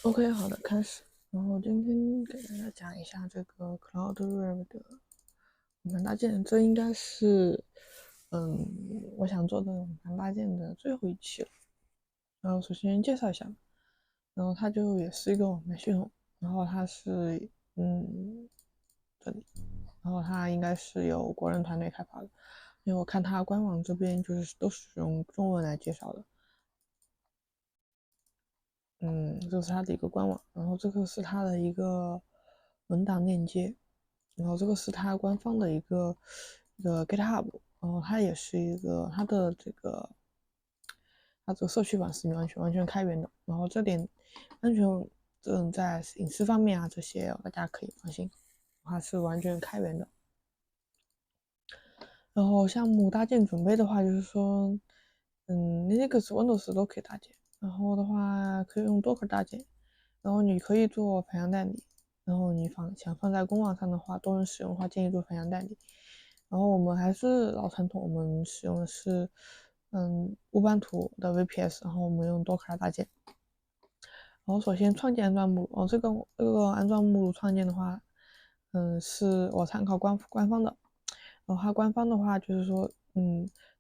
OK，好的，开始。然后今天给大家讲一下这个 Cloudware 的蛮大件，这应该是我想做的蛮大件的最后一期了。然后首先介绍一下吧，然后它就也是一个网盘系统，然后它是这里，然后它应该是由国人团队开发的，因为我看它官网这边就是都是用中文来介绍的。这是它的一个官网，然后这个是它的一个文档链接，然后这个是它官方的一个 GitHub，然后它也是一个它这个社区版是完全开源的，然后这点安全在隐私方面啊这些大家可以放心，它是完全开源的。然后项目搭建准备的话，就是说，Linux、Windows 都可以搭建。然后的话，可以用 Docker 搭建。然后你可以做排洋代理。然后你想放在公网上的话，多人使用的话，建议做排洋代理。然后我们还是老传统，我们使用的是乌班图的 VPS，然后我们用 Docker 搭建。然后首先创建安装目录，这个安装目录创建的话，是我参考官方的。然后它官方的话就是说，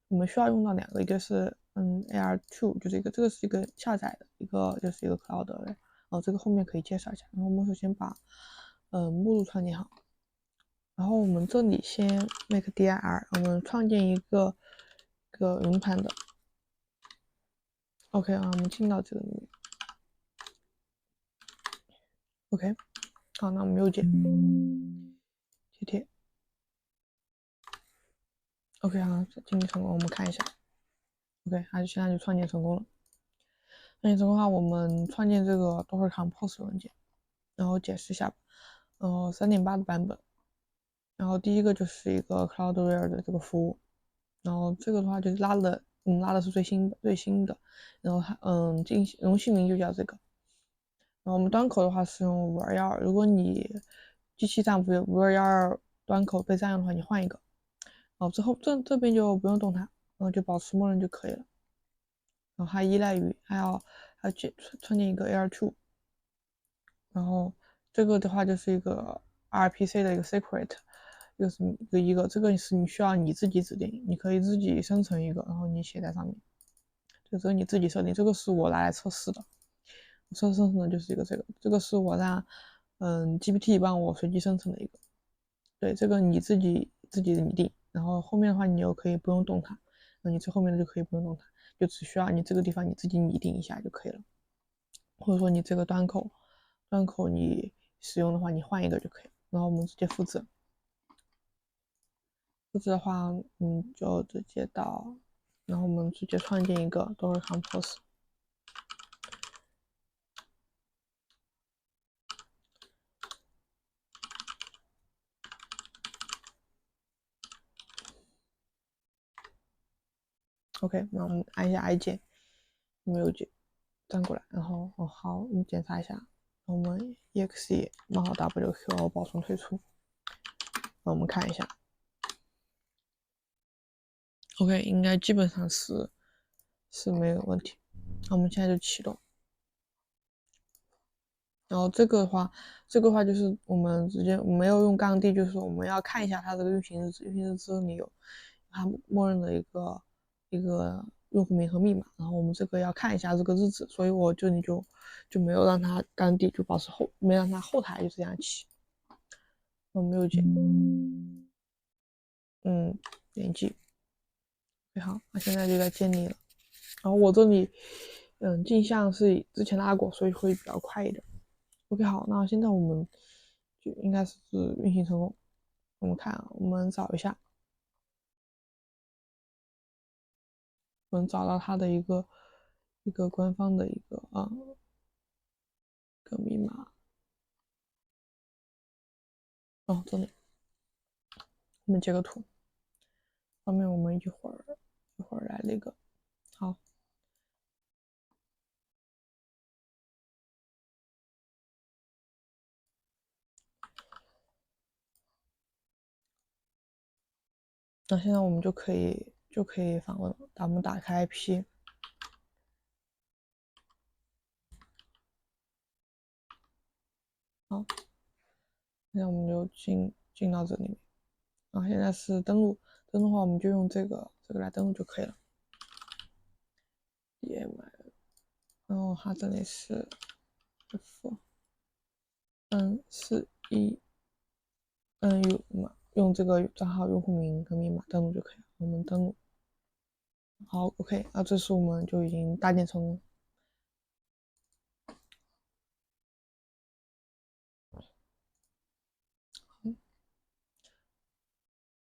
我们需要用到两个，一个是AR2，就是这个是一个下载的一个就是一个 Cloud 的，然后这个后面可以介绍一下。然后我们首先把目录创建好，然后我们这里先 make dir，我们创建一个云盘的。OK 啊，我们进到这个里面。OK，好，那我们右键贴贴。OK 好，进行成功，我们看一下。OK，它就现在就创建成功了。创建成功的话，我们创建这个 Docker Compose 文件，然后解释一下吧。3.8的版本，然后第一个就是一个 Cloudware 的这个服务，然后这个的话就是拉的是最新的，然后它容器名就叫这个。然后我们端口的话是用5.2，如果你机器上5.2端口被占用的话，你换一个。之后这边就不用动它，然后就保持默认就可以了。然后它依赖于还要创建一个 AR2，然后这个的话就是一个 RPC 的一个 secret，这个是你需要你自己指定，你可以自己生成一个，然后你写在上面，就只有你自己设定。这个是我拿来测试的，我测试生成的就是一个这个是我让GPT 帮我随机生成的一个。对，这个你自己拟定，然后后面的话你又可以不用动它，那你这后面的就可以不用动它，就只需要你这个地方你自己拟定一下就可以了。或者说你这个端口你使用的话，你换一个就可以了。然后我们直接复制，复制的话，就直接到，然后我们直接创建一个 Docker Compose。OK，那我们按一下 I 键，没有键，转过来，然后好，我们检查一下，我们 exe -wq 保存退出，那我们看一下，OK，应该基本上是没有问题。那我们现在就启动。然后这个话就是我们直接没有用杠 D，就是我们要看一下它这个运行日志，运行日志里有它默认的一个用户名和密码，然后我们这个要看一下这个日志，所以我这里就没有让它杠 D，就保持没让它后台就这样起。我没有键，点击，好，那现在就在建立了。然后我这里镜像是之前拉过，所以会比较快一点。OK，好，那现在我们就应该是运行成功。我们看啊，我们找一下，我们找到它的一个官方的一个密码。哦，这里，我们截个图，方便我们一会儿来那个。好，那现在我们就可以访问了。我们打开 IP，好，那我们就进到这里面。然后现在是登录，登录的话我们就用这个来登录就可以了。DMI，然后它这里是 F441NU 嘛，用这个账号用户名跟密码登录就可以了。我们登录，好 ，OK，那这是我们就已经搭建成功。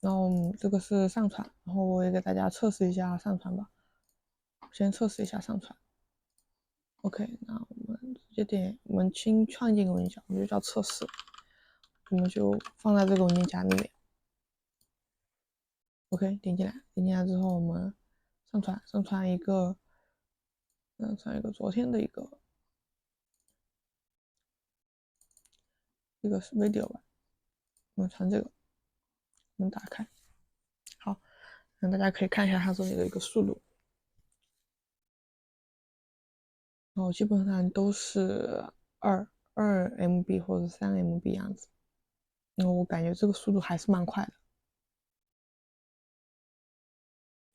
然后这个是上传，然后我也给大家测试一下上传吧。先测试一下上传。OK，那我们直接点，我们新创建一个文件夹，我们就叫测试，我们就放在这个文件夹里面。OK，点进来，点进来之后我们上传一个，传一个昨天的一个是 video 吧，我们传这个，我们打开，好，那大家可以看一下它这里的一个速度。然后基本上都是二 MB 或者3 MB 样子，因为我感觉这个速度还是蛮快的，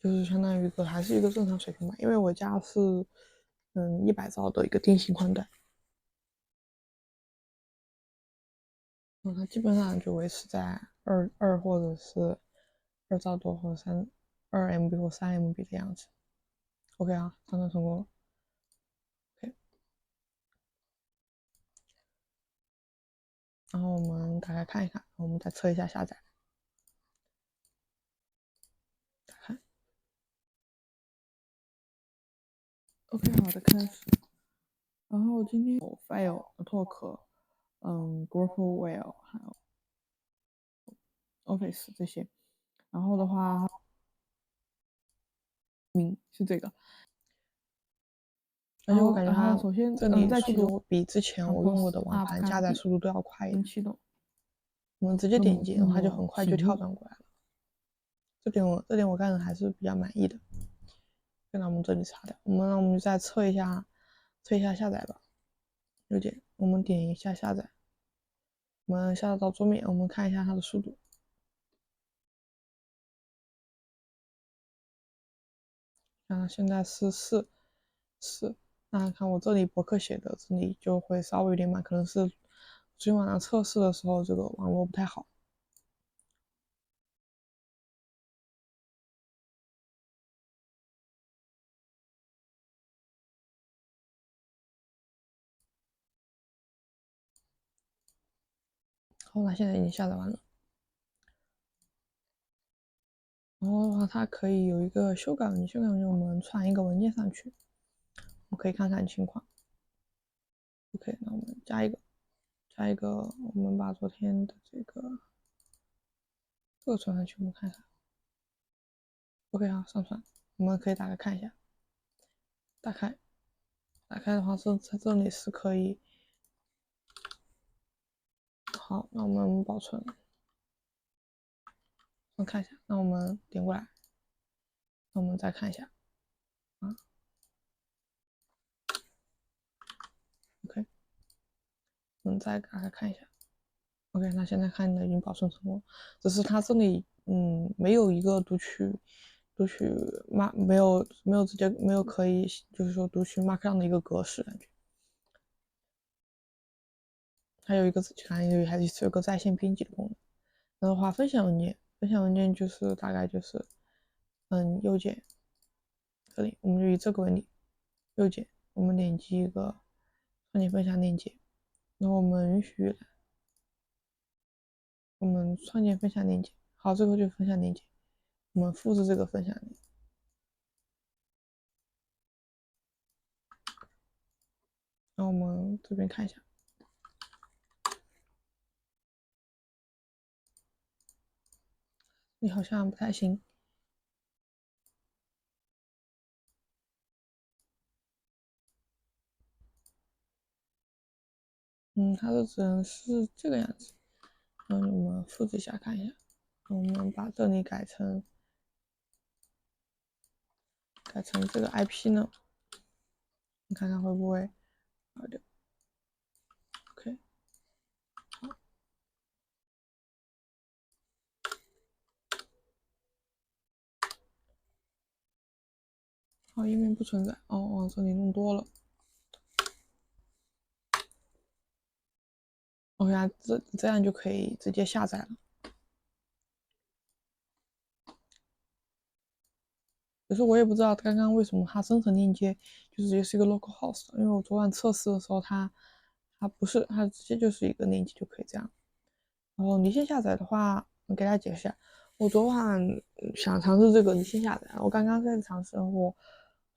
就是相当于还是一个正常水平吧。因为我家是100兆的一个电信宽带，它基本上就维持在二或者是2兆多或者2 MB 或3 MB 的样子。OK 啊，上传成功了。OK，然后我们打开看一看，我们再测一下下载。打开。OK，好的，开始。然后今天有 File、Talk、GroupWell 还有 Office 这些。然后的话，是这个。而且我感觉它首先这里在速度比之前我用过的网盘加载速度都要快一点。启动。我们直接点击，然后它就很快就跳转过来了。这点我干的还是比较满意的。那我们这里擦掉，我们再测一下下载吧。右键，我们点一下下载，我们下载到桌面，我们看一下它的速度。现在是4，那看我这里博客写的，这里就会稍微有点慢，可能是昨天晚上测试的时候这个网络不太好。好，那现在已经下载完了。然后的话，它可以有一个修改文件，修改文件我们传一个文件上去，我们可以看看情况。OK，那我们加一个，我们把昨天的这个传上去，我们看看。OK，好，上传，我们可以打开看一下。打开的话是在这里是可以。好，那我们保存。我看一下，那我们点过来，那我们再看一下啊。OK，我们再打开看一下。OK，那现在看的已经保存成功，只是它这里没有一个读取没有直接没有可以就是说读取 Markdown 的一个格式感觉。还有一个还是有个在线编辑的功能。然后话分享文件就是大概就是右键这里，我们就以这个为例，右键我们点击一个创建分享链接，然后我们允许我们创建分享链接，好，这个就是分享链接，我们复制这个分享链接，然后我们这边看一下，你好像不太行。它的只能是这个样子。我们复制一下看一下，我们把这里改成这个 IP 呢，你看看会不会好点？OK，好，页面不存在。哦，往这里弄多了。OK 啊，这样就可以直接下载了。可是我也不知道刚刚为什么它生成链接就直接是一个 localhost，因为我昨晚测试的时候它不是，它直接就是一个链接就可以这样。然后离线下载的话，我给大家解释一下，我昨晚想尝试这个离线下载，我刚刚在尝试，我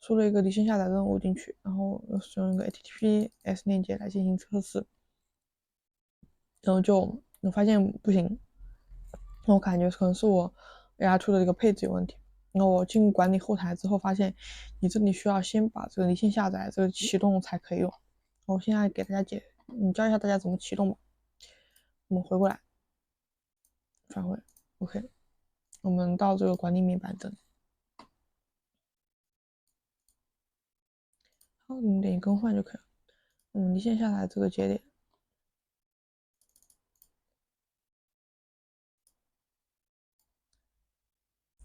输了一个离线下载任务进去，然后使用一个 HTTPS 链接来进行测试，然后就我发现不行，我感觉可能是我 AR2 的一个配置有问题。然后我进管理后台之后，发现你这里需要先把这个离线下载这个启动才可以用。我现在给大家教一下大家怎么启动吧。我们回过来，返回 OK，我们到这个管理面板这里，好，我们点击更换就可以了。离线下载这个节点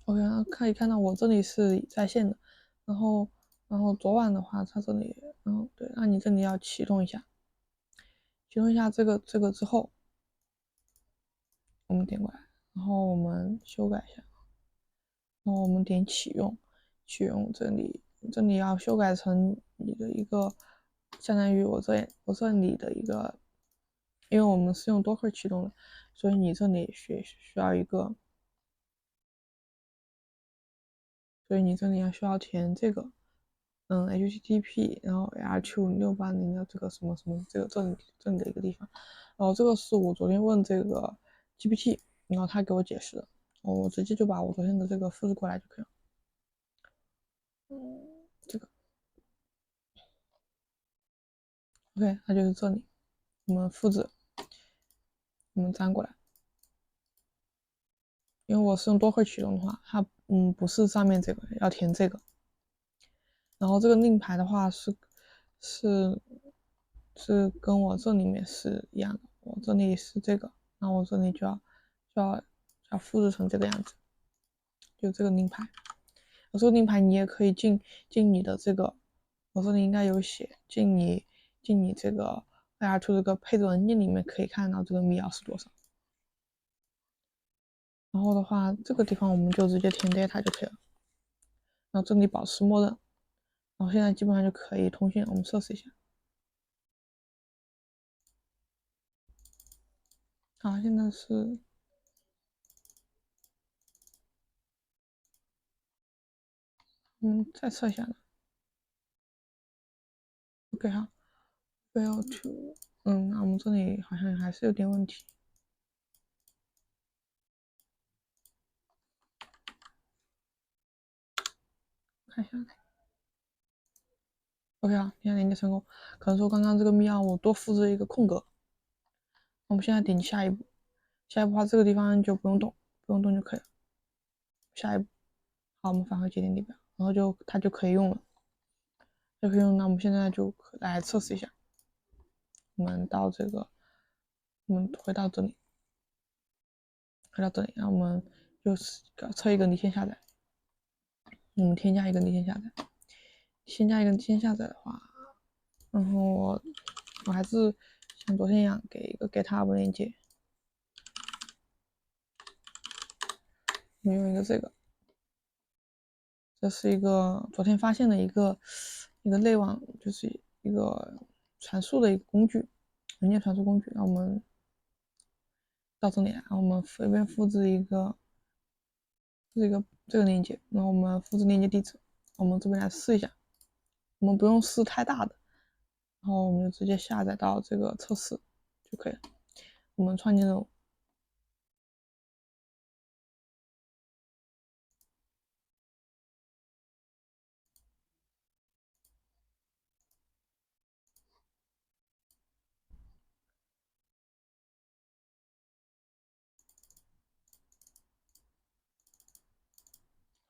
，OK，可以看到我这里是在线的，然后昨晚的话，它这里，对，那你这里要启动一下，启动一下这个之后，我们点过来，然后我们修改一下，然后我们点启用，这里要修改成你的一个，相当于我这里的一个，因为我们是用 Docker 启动的，所以你这里需要一个，所以你这里需要填这个，HTTP，然后 AR2 680的这个什么什么这里的一个地方，然后这个是我昨天问这个 GPT，然后他给我解释的，我直接就把我昨天的这个复制过来就可以了。这个 OK，它就是这里，我们复制，我们粘过来。因为我是用多会启动的话，它不是上面这个，要填这个。然后这个令牌的话是是跟我这里面是一样的，我这里是这个，那我这里就要复制成这个样子，就这个令牌。我这个令牌你也可以进你的这个，我这里应该有写进你这个 AR2 这个配置文件里面可以看到这个密钥是多少。然后的话，这个地方我们就直接填 data 就可以了。然后这里保持默认，然后现在基本上就可以通信了。我们测试一下。好，现在是再测一下呢。OK 好，fail to，那我们这里好像还是有点问题。看一下，OK 好，现在连接成功。可能说刚刚这个密钥我多复制一个空格。我们现在点击下一步，下一步的话这个地方就不用动，不用动就可以了。下一步，好，我们返回节点列表，然后它就可以用了，就可以用。那我们现在就来测试一下。我们到这个，我们回到这里，然后我们就是测一个离线下载，我们添加一个离线下载，先加一个离线下载的话，然后我还是像昨天一样给一个 GitHub 链接，我们用一个这个，这是一个昨天发现的一个类网，就是一个传输的一个工具，文件传输工具。那我们到这里来，然后我们随便复制一个这个链接，然后我们复制链接地址，我们这边来试一下，我们不用试太大的，然后我们就直接下载到这个测试就可以了。我们创建任务，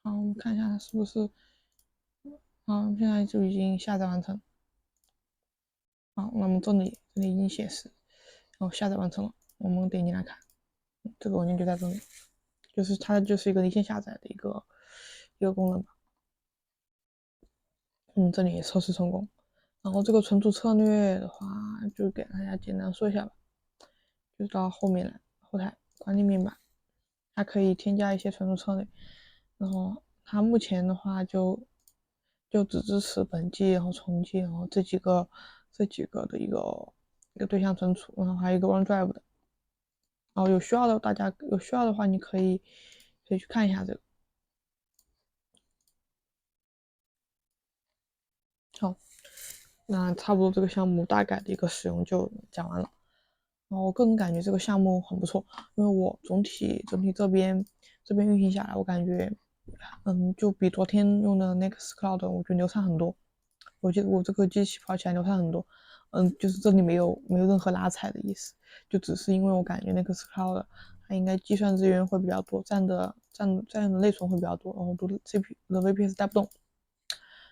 好，我们看一下它是不是，好，现在就已经下载完成。好，那么这里已经显示，然后下载完成了，我们点进来看，这个文件就在这里，就是它就是一个离线下载的一个功能吧。这里测试成功。然后这个存储策略的话，就给大家简单说一下吧。就到后面来，后台管理面板，它可以添加一些存储策略。然后它目前的话就只支持本机，然后重机，然后这几个的一个对象存储，然后还有一个 OneDrive 的。然后有需要的大家有需要的话，你可以去看一下这个。好，那差不多这个项目大概的一个使用就讲完了。然后我个人感觉这个项目很不错，因为我整体这边运行下来，我感觉就比昨天用的 Nextcloud 我觉得流畅很多。我觉得我这个机器跑起来流畅很多，就是这里没有任何拉踩的意思，就只是因为我感觉Nextcloud 它应该计算资源会比较多，占的内存会比较多，然后都 CPU 的 VPS 带不动。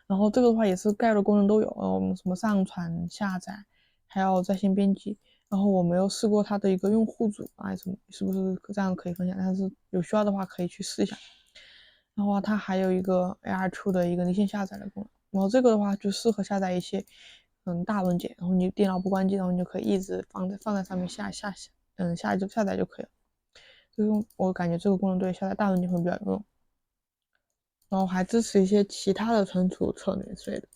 然后这个的话也是该有的功能都有，什么上传、下载，还有在线编辑。然后我没有试过它的一个用户组啊，什么是不是这样可以分享？但是有需要的话可以去试一下。然后它还有一个 AR2 的一个离线下载的功能。然后这个的话就适合下载一些大文件，然后你电脑不关机，然后你就可以一直放在上面下载就可以了。就是我感觉这个功能对下载大文件会比较有用。然后还支持一些其他的存储策略之类的。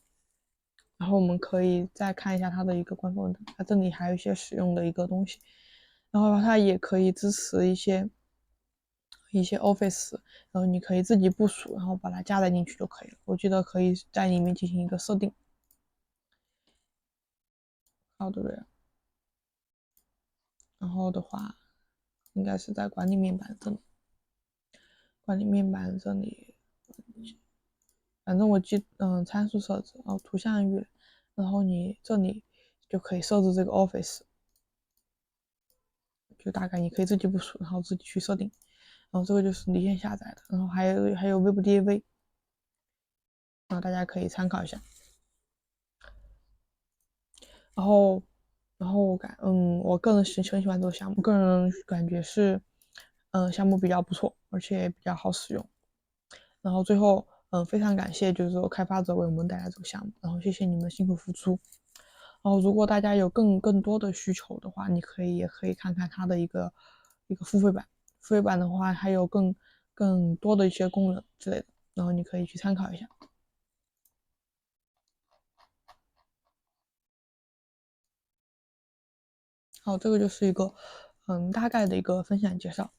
然后我们可以再看一下它的一个官方文档，它这里还有一些使用的一个东西。然后它也可以支持一些 Office，然后你可以自己部署，然后把它加载进去就可以了。我记得可以在里面进行一个设定。好的，然后的话应该是在管理面板这里，反正我参数设置，然后图像域，然后你这里就可以设置这个 Office，就大概你可以自己部署，然后自己去设定。然后这个就是离线下载的，然后还有 WebDAV，然后大家可以参考一下。然后，我个人是很喜欢这个项目，个人感觉是，项目比较不错，而且比较好使用。然后最后，非常感谢就是说开发者为我们带来这个项目，然后谢谢你们辛苦付出。然后如果大家有更多的需求的话，也可以看看它的一个付费版，付费版的话还有更多的一些功能之类的，然后你可以去参考一下。好，这个就是一个大概的一个分享介绍。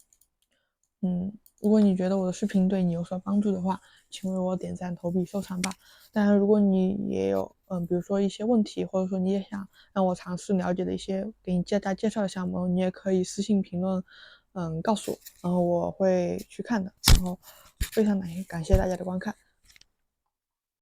如果你觉得我的视频对你有所帮助的话，请为我点赞、投币、收藏吧。当然，如果你也有比如说一些问题，或者说你也想让我尝试了解的一些给你介绍的项目，你也可以私信评论，告诉我，然后我会去看的。然后非常感谢大家的观看。